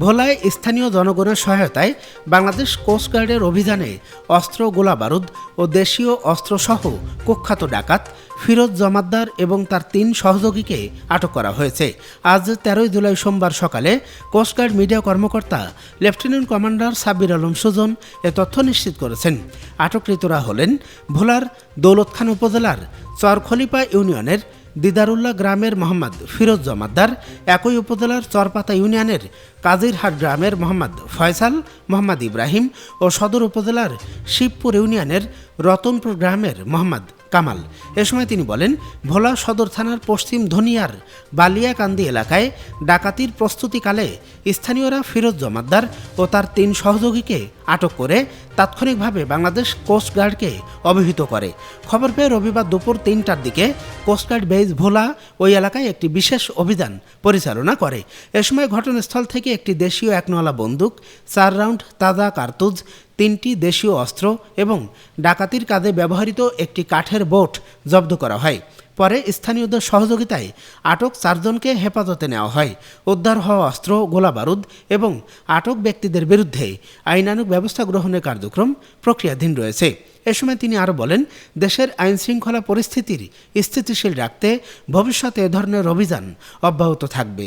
ভোলায় স্থানীয় জনগণের সহায়তায় বাংলাদেশ কোস্টগার্ডের অভিযানে অস্ত্র, গোলাবারুদ ও দেশীয় অস্ত্রসহ কুখ্যাত ডাকাত ফিরোজ জমাদ্দার এবং তার ৩ সহযোগীকে আটক করা হয়েছে। আজ ১৩ জুলাই সোমবার সকালে কোস্টগার্ড মিডিয়া কর্মকর্তা লেফটেন্যান্ট কমান্ডার সাব্বির আলম সুজন এ তথ্য নিশ্চিত করেছেন। আটককৃতরা হলেন ভোলার দৌলতখান উপজেলার চরখলিপা ইউনিয়নের দিদারুল্লাহ গ্রামের মোহাম্মদ ফিরোজ জমাদ্দার, একই উপজেলার চরপাতা ইউনিয়নের কাজিরহাট গ্রামের মোহাম্মদ ফয়সাল, মোহাম্মদ ইব্রাহিম ও সদর উপজেলার শিবপুর ইউনিয়নের রতনপুর গ্রামের মোহাম্মদ কামাল। এ সময় তিনি বলেন, ভোলা সদর থানার পশ্চিম ধনিয়ার বালিয়াকান্দি এলাকায় ডাকাতির প্রস্তুতিকালে স্থানীয়রা ফিরোজ জমাদ্দার ও তার ৩ সহযোগীকে আটক করে তাৎক্ষণিকভাবে বাংলাদেশ কোস্টগার্ডকে অবহিত করে। খবর পেয়ে রবিবার দুপুর ৩টার দিকে কোস্টগার্ড বেজ ভোলা ওই এলাকায় একটি বিশেষ অভিযান পরিচালনা করে। এ সময় ঘটনাস্থল থেকে একটি দেশীয় ১ নলা বন্দুক, ৪ রাউন্ড তাজা কার্তুজ, ৩টি দেশীয় অস্ত্র এবং ডাকাতির কাজে ব্যবহৃত একটি কাঠের বোট জব্দ করা হয়। পরে স্থানীয়দের সহযোগিতায় আটক ৪ জনকে হেফাজতে নেওয়া হয়। উদ্ধার হওয়া অস্ত্র, গোলাবারুদ এবং আটক ব্যক্তিদের বিরুদ্ধে আইনানুগ ব্যবস্থা গ্রহণের কার্যক্রম প্রক্রিয়াধীন রয়েছে। এ সময় তিনি আরও বলেন, দেশের আইনশৃঙ্খলা পরিস্থিতির স্থিতিশীল রাখতে ভবিষ্যতে এ ধরনের অভিযান অব্যাহত থাকবে।